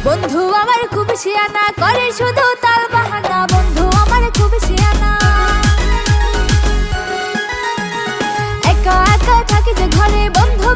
বন্ধু আমার খুব শিয়ানা, করে শুধু তাল বাহানা। বন্ধু আমার খুব শিয়ানা, একা একা থাকি যে ঘরে, বন্ধু